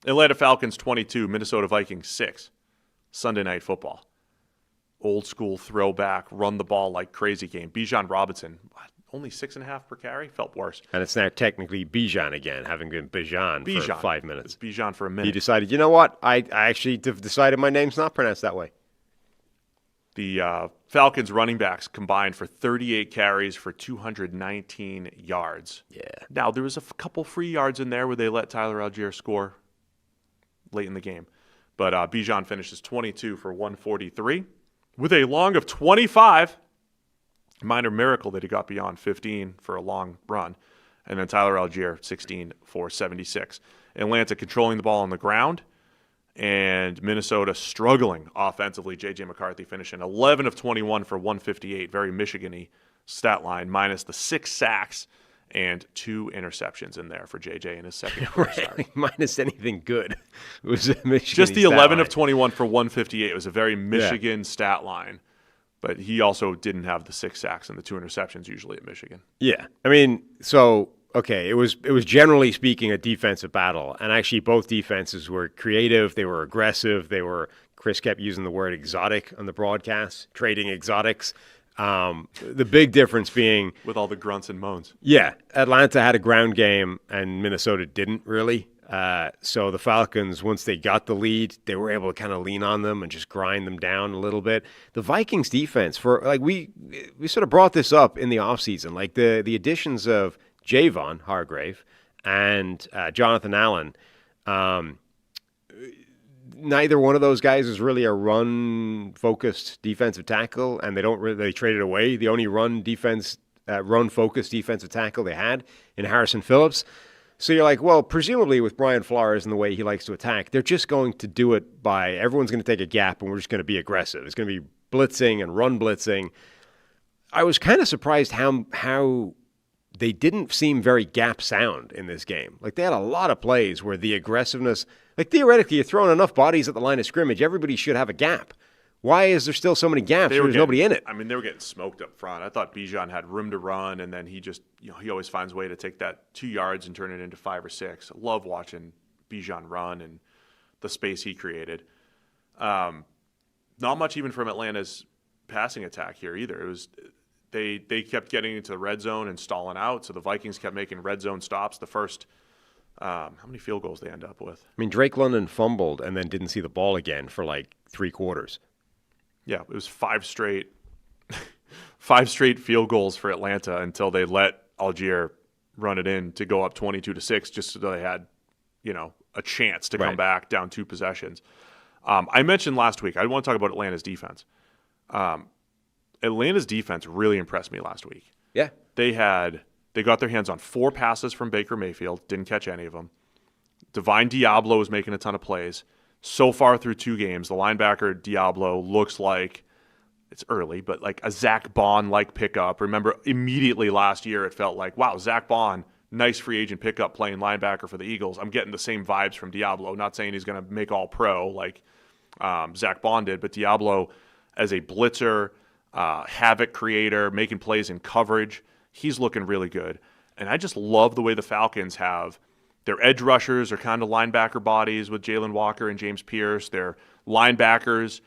Atlanta Falcons 22, Minnesota Vikings 6. Sunday Night Football. Old school throwback, run the ball like crazy game. Bijan Robinson, only 6.5 per carry? Felt worse. And it's now technically Bijan again, having been Bijan for 5 minutes. It's Bijan for a minute. He decided, you know what? I actually decided my name's not pronounced that way. The Falcons running backs combined for 38 carries for 219 yards. Yeah. Now, there was a couple free yards in there where they let Tyler Allgeier score late in the game. But Bijan finishes 22 for 143 with a long of 25. Minor miracle that he got beyond 15 for a long run. And then Tyler Allgeier, 16 for 76. Atlanta controlling the ball on the ground. And Minnesota struggling offensively. J.J. McCarthy finishing 11 of 21 for 158. Very Michigan-y stat line, minus the 6 sacks and 2 interceptions in there for J.J. in his second quarter start. Minus anything good. It was a Michigan Just the 11 of 21 for 158. It was a very Michigan stat line. But he also didn't have the 6 sacks and the 2 interceptions usually at Michigan. Yeah. I mean, so, okay, it was generally speaking a defensive battle. And actually both defenses were creative. They were aggressive. Chris kept using the word exotic on the broadcast, trading exotics. The big difference being... with all the grunts and moans. Yeah. Atlanta had a ground game and Minnesota didn't really. So the Falcons, once they got the lead, they were able to kind of lean on them and just grind them down a little bit. The Vikings defense, we sort of brought this up in the offseason, like the additions of Javon Hargrave and Jonathan Allen. Neither one of those guys is really a run-focused defensive tackle, and they traded away the only run-focused defensive tackle they had in Harrison Phillips. So you're like, well, presumably with Brian Flores and the way he likes to attack, they're just going to do it by everyone's going to take a gap and we're just going to be aggressive. It's going to be blitzing and run blitzing. I was kind of surprised how they didn't seem very gap sound in this game. Like they had a lot of plays where the aggressiveness, like theoretically you're throwing enough bodies at the line of scrimmage, everybody should have a gap. Why is there still so many gaps? There's nobody in it. I mean, they were getting smoked up front. I thought Bijan had room to run, and then he just, he always finds a way to take that 2 yards and turn it into 5 or 6. I love watching Bijan run and the space he created. Not much even from Atlanta's passing attack here either. It was they kept getting into the red zone and stalling out, so the Vikings kept making red zone stops. The first, how many field goals they end up with? I mean, Drake London fumbled and then didn't see the ball again for like 3 quarters. Yeah, it was 5 straight field goals for Atlanta until they let Allgeier run it in to go up 22-6, just so they had, a chance to come back down 2 possessions. I mentioned last week, I want to talk about Atlanta's defense. Atlanta's defense really impressed me last week. Yeah. They got their hands on 4 passes from Baker Mayfield, didn't catch any of them. Divine Diablo was making a ton of plays. So far through 2 games, the linebacker Diablo looks like, it's early, but like a Zach Bond-like pickup. Remember, immediately last year it felt like, wow, Zach Bond, nice free agent pickup playing linebacker for the Eagles. I'm getting the same vibes from Diablo. Not saying he's going to make all pro like Zach Bond did, but Diablo as a blitzer, havoc creator, making plays in coverage, he's looking really good. And I just love the way the Falcons have their edge rushers are kind of linebacker bodies with Jalen Walker and James Pierce. Their linebackers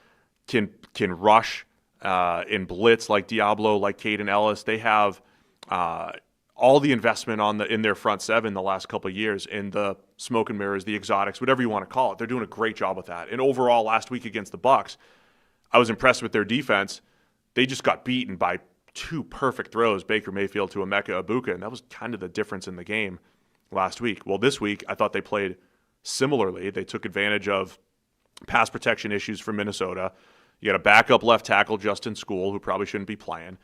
can rush in blitz like Diablo, like Caden Ellis. They have all the investment in their front 7 the last couple of years in the smoke and mirrors, the exotics, whatever you want to call it. They're doing a great job with that. And overall, last week against the Bucs, I was impressed with their defense. They just got beaten by 2 perfect throws, Baker Mayfield to Emeka Egbuka, and that was kind of the difference in the game last week. Well, this week, I thought they played similarly. They took advantage of pass protection issues from Minnesota. You got a backup left tackle, Justin School, who probably shouldn't be playing.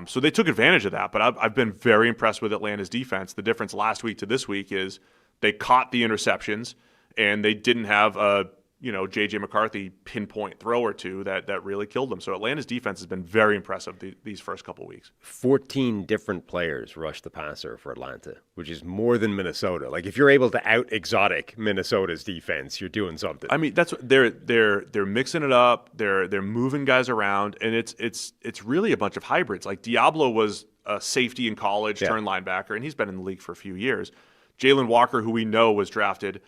So they took advantage of that, but I've been very impressed with Atlanta's defense. The difference last week to this week is they caught the interceptions, and they didn't have a J.J. McCarthy pinpoint throw or 2 that really killed them. So Atlanta's defense has been very impressive these first couple weeks. 14 different players rushed the passer for Atlanta, which is more than Minnesota. Like if you're able to out-exotic Minnesota's defense, you're doing something. I mean, that's they're mixing it up. They're moving guys around, and it's really a bunch of hybrids. Like Diablo was a safety in college, turned linebacker, and he's been in the league for a few years. Jalen Walker, who we know was drafted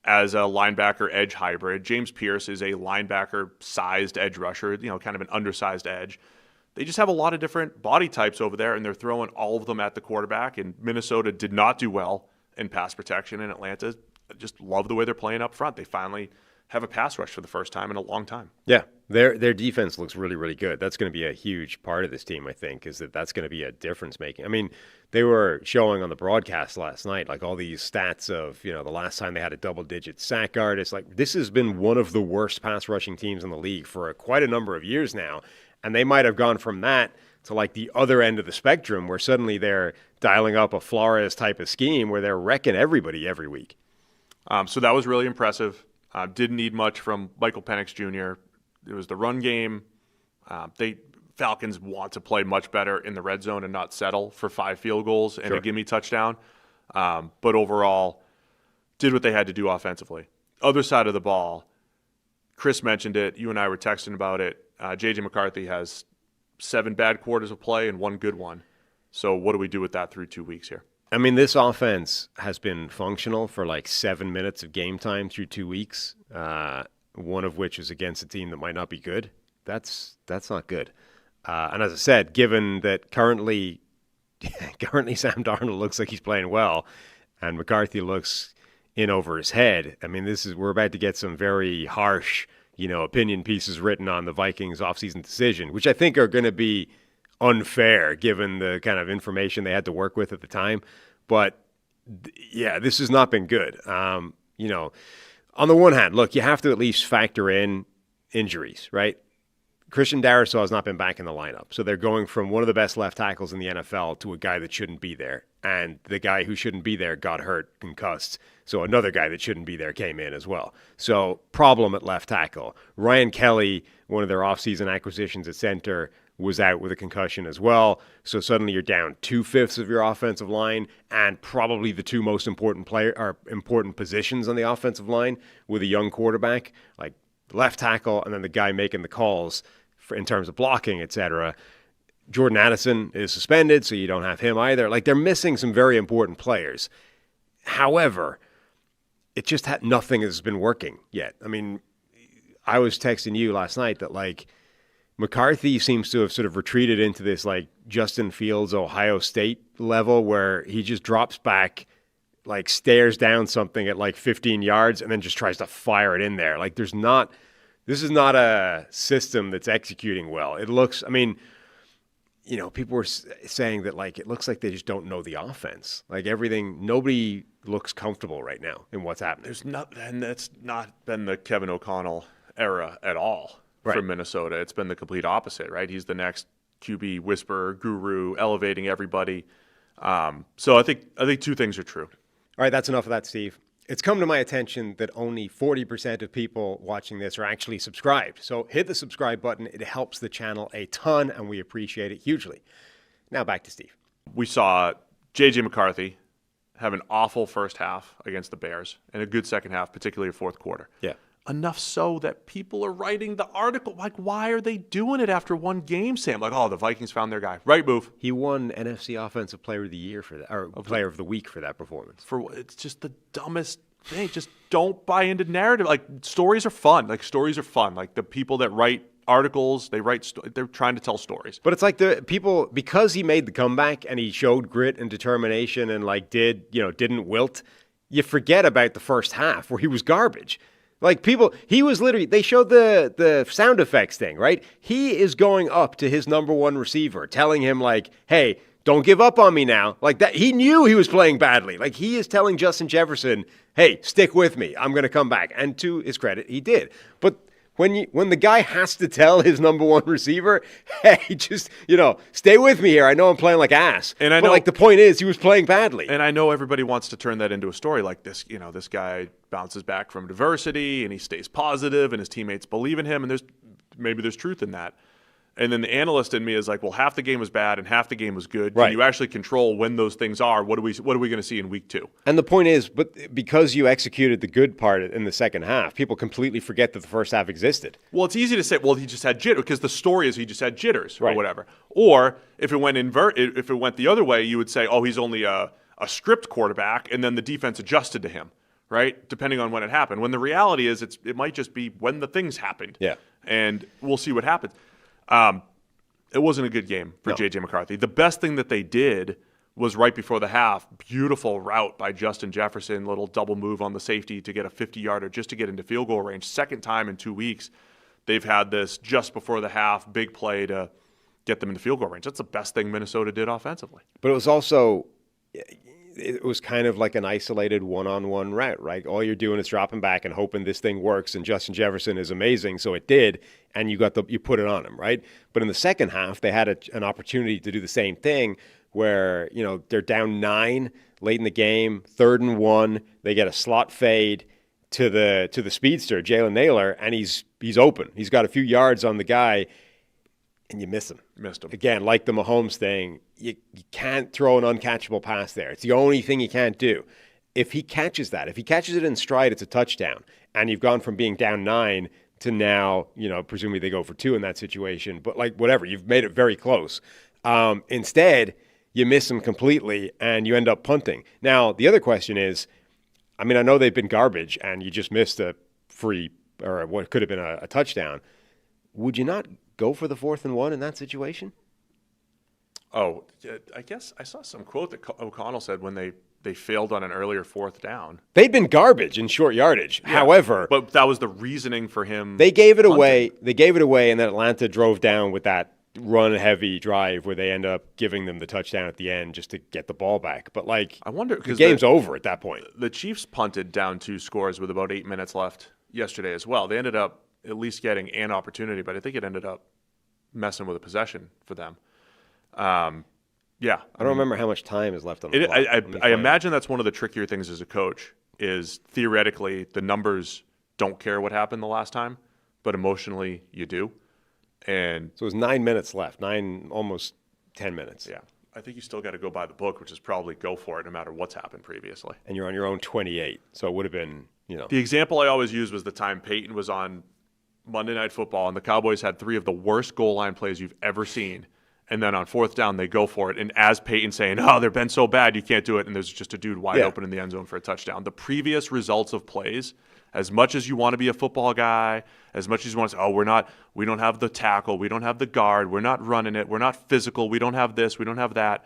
as a linebacker edge hybrid. James Pierce is a linebacker-sized edge rusher, kind of an undersized edge. They just have a lot of different body types over there, and they're throwing all of them at the quarterback. And Minnesota did not do well in pass protection, and Atlanta just love the way they're playing up front. They finally have a pass rush for the first time in a long time. Yeah, their defense looks really, really good. That's going to be a huge part of this team, I think, is that's going to be a difference making. I mean, they were showing on the broadcast last night, like all these stats of, the last time they had a double-digit sack guard. It's like this has been one of the worst pass rushing teams in the league for quite a number of years now. And they might have gone from that to like the other end of the spectrum where suddenly they're dialing up a Flores type of scheme where they're wrecking everybody every week. So that was really impressive. Didn't need much from Michael Penix Jr. It was the run game. Falcons want to play much better in the red zone and not settle for 5 field goals and a gimme touchdown. But overall, did what they had to do offensively. Other side of the ball, Chris mentioned it. You and I were texting about it. J.J. McCarthy has 7 bad quarters of play and 1 good one. So what do we do with that through 2 weeks here? I mean, this offense has been functional for like 7 minutes of game time through 2 weeks, one of which is against a team that might not be good. That's not good. And as I said, given that currently Sam Darnold looks like he's playing well and McCarthy looks in over his head, I mean, we're about to get some very harsh opinion pieces written on the Vikings offseason decision, which I think are going to be unfair given the kind of information they had to work with at the time. But yeah, this has not been good. On the one hand, look, you have to at least factor in injuries, right? Christian Darrisaw has not been back in the lineup. So they're going from one of the best left tackles in the NFL to a guy that shouldn't be there. And the guy who shouldn't be there got hurt, concussed. So another guy that shouldn't be there came in as well. So problem at left tackle. Ryan Kelly, one of their offseason acquisitions at center, was out with a concussion as well. So suddenly you're down 2/5 of your offensive line and probably the 2 most important important positions on the offensive line with a young quarterback, like left tackle and then the guy making the calls in terms of blocking, etc. Jordan Addison is suspended, so you don't have him either. Like, they're missing some very important players. However, it just nothing has been working yet. I mean, I was texting you last night that, like, McCarthy seems to have sort of retreated into this, like, Justin Fields, Ohio State level where he just drops back, like, stares down something at, like, 15 yards and then just tries to fire it in there. Like, this is not a system that's executing well. It looks, I mean, people were saying that, like, it looks like they just don't know the offense. Like, nobody looks comfortable right now in what's happening. And that's not been the Kevin O'Connell era at all for Minnesota. It's been the complete opposite, right? He's the next QB whisperer, guru, elevating everybody. So I think 2 things are true. All right, that's enough of that, Steve. It's come to my attention that only 40% of people watching this are actually subscribed. So hit the subscribe button. It helps the channel a ton, and we appreciate it hugely. Now back to Steve. We saw J.J. McCarthy have an awful first half against the Bears and a good second half, particularly a fourth quarter. Yeah. Enough so that people are writing the article. Like, why are they doing it after 1 game, Sam? Like, the Vikings found their guy. Right move. He won NFC Offensive Player of the Year for that, or Player of the Week for that performance. It's just the dumbest thing. Just don't buy into narrative. Like, stories are fun. Like, the people that write articles, they're trying to tell stories. But it's like the people, because he made the comeback and he showed grit and determination and, like, didn't wilt, you forget about the first half where he was garbage. Like, he was literally, they showed the sound effects thing, right? He is going up to his number 1 receiver, telling him, like, hey, don't give up on me now. Like that, he knew he was playing badly. Like, he is telling Justin Jefferson, hey, stick with me. I'm going to come back. And to his credit, he did. But when the guy has to tell his number 1 receiver, hey, just, stay with me here. I know I'm playing like ass. And like, the point is, he was playing badly. And I know everybody wants to turn that into a story like this. This guy bounces back from adversity and he stays positive and his teammates believe in him. And maybe there's truth in that. And then the analyst in me is like, well, half the game was bad and half the game was good. Right. Can you actually control when those things are? What are we going to see in week 2? And the point is, but because you executed the good part in the second half, people completely forget that the first half existed. Well, it's easy to say, well, he just had jitters, because the story is he just had jitters or whatever. Or if it went if it went the other way, you would say, oh, he's only a script quarterback, and then the defense adjusted to him. right? Depending on when it happened. When the reality is it might just be when the things happened. Yeah. And we'll see what happens. It wasn't a good game for J.J. McCarthy. The best thing that they did was right before the half, beautiful route by Justin Jefferson, little double move on the safety to get a 50-yarder just to get into field goal range. Second time in 2 weeks they've had this just before the half, big play to get them into field goal range. That's the best thing Minnesota did offensively. But it was also, it was kind of like an isolated one-on-one route, right? All you're doing is dropping back and hoping this thing works, and Justin Jefferson is amazing, so it did, and you put it on him, right? But in the second half, they had an opportunity to do the same thing where, they're down 9 late in the game, 3rd and 1, they get a slot fade to the speedster, Jalen Naylor, and he's open. He's got a few yards on the guy, and you miss him. Missed him. Again, like the Mahomes thing, you can't throw an uncatchable pass there. It's the only thing you can't do. If he catches it in stride, it's a touchdown. And you've gone from being down 9 to now, presumably they go for 2 in that situation. But whatever, you've made it very close. Instead, you miss him completely and you end up punting. Now, the other question is, I know they've been garbage and you just missed a free or what could have been a touchdown. Would you not go for the 4th and 1 in that situation? Oh, I guess I saw some quote that O'Connell said when they failed on an earlier 4th down. They'd been garbage in short yardage. Yeah, however, but that was the reasoning for him. They gave it punting. away. They gave it away, and then Atlanta drove down with that run-heavy drive where they end up giving them the touchdown at the end just to get the ball back. But I wonder the game's over at that point. The Chiefs punted down 2 scores with about 8 minutes left yesterday as well. They ended up at least getting an opportunity, but I think it ended up messing with a possession for them. Yeah, I don't remember how much time is left on the clock. I imagine that's one of the trickier things as a coach is theoretically the numbers don't care what happened the last time, but emotionally you do. And so it was 9 minutes left, almost 10 minutes. Yeah, I think you still got to go by the book, which is probably go for it no matter what's happened previously. And you're on your own 28, so it would have been, The example I always use was the time Peyton was on Monday Night Football, and the Cowboys had 3 of the worst goal line plays you've ever seen. And then on 4th down, they go for it. And as Peyton saying, they've been so bad, you can't do it. And there's just a dude wide open in the end zone for a touchdown. The previous results of plays, as much as you want to be a football guy, as much as you want to say, we don't have the tackle, we don't have the guard, we're not running it, we're not physical, we don't have this, we don't have that.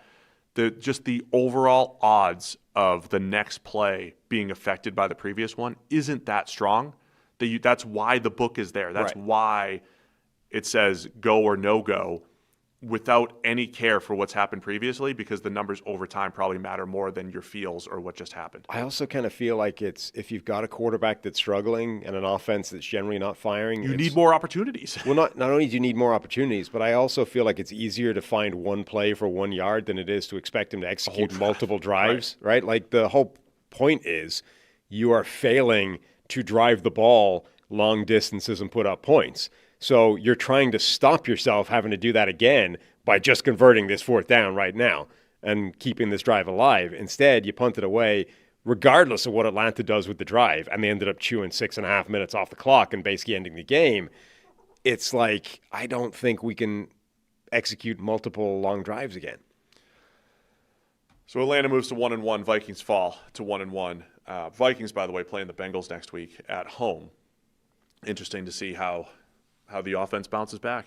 Just the overall odds of the next play being affected by the previous one isn't that strong. That's why the book is there. That's why it says go or no go without any care for what's happened previously, because the numbers over time probably matter more than your feels or what just happened. I also kind of feel like it's if you've got a quarterback that's struggling and an offense that's generally not firing, you need more opportunities. Well, not only do you need more opportunities, but I also feel like it's easier to find one play for 1 yard than it is to expect him to execute multiple drives, right? Like the whole point is you are failing to drive the ball long distances and put up points. So you're trying to stop yourself having to do that again by just converting this 4th down right now and keeping this drive alive. Instead, you punt it away regardless of what Atlanta does with the drive, and they ended up chewing 6.5 minutes off the clock and basically ending the game. It's like, I don't think we can execute multiple long drives again. So Atlanta moves to 1-1. Vikings fall to 1-1. Vikings, by the way, playing the Bengals next week at home. Interesting to see how the offense bounces back.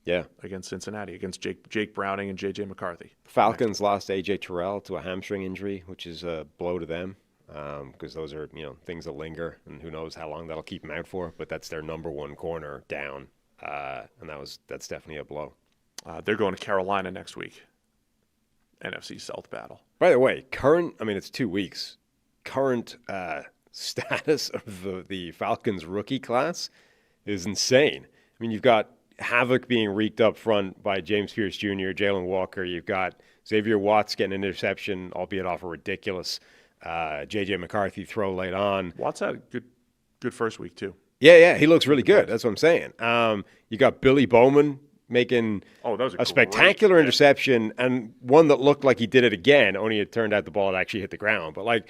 Yeah, against Cincinnati, against Jake Browning and J.J. McCarthy. Falcons lost A.J. Terrell to a hamstring injury, which is a blow to them because those are things that linger, and who knows how long that'll keep them out for. But that's their number 1 corner down, and that's definitely a blow. They're going to Carolina next week. NFC South battle. By the way, it's 2 weeks. Current status of the Falcons rookie class is insane. You've got havoc being wreaked up front by James Pierce Jr., Jalen Walker. You've got Xavier Watts getting an interception, albeit off a ridiculous J.J. McCarthy throw late on. Watts had a good first week, too. Yeah, he looks really good. That's what I'm saying. You got Billy Bowman making that was a spectacular interception, and one that looked like he did it again, only it turned out the ball had actually hit the ground. But,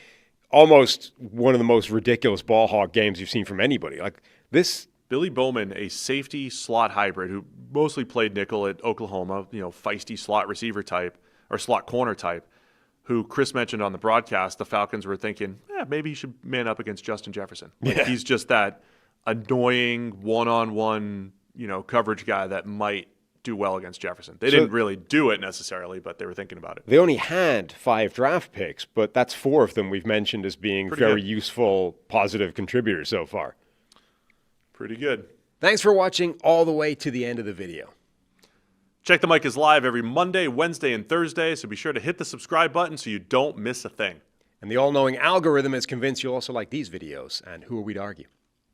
almost one of the most ridiculous ball hawk games you've seen from anybody. This – Billy Bowman, a safety slot hybrid who mostly played nickel at Oklahoma, feisty slot receiver type or slot corner type, who Chris mentioned on the broadcast, the Falcons were thinking, maybe he should man up against Justin Jefferson. He's just that annoying one-on-one, coverage guy that might do well against Jefferson. They didn't really do it necessarily, but they were thinking about it. They only had 5 draft picks, but that's 4 of them we've mentioned as being Pretty very good. useful, positive contributors so far. Pretty good. Thanks for watching all the way to the end of the video. Check the Mic is live every Monday, Wednesday, and Thursday, so be sure to hit the subscribe button so you don't miss a thing. And the all-knowing algorithm is convinced you'll also like these videos, and who are we to argue?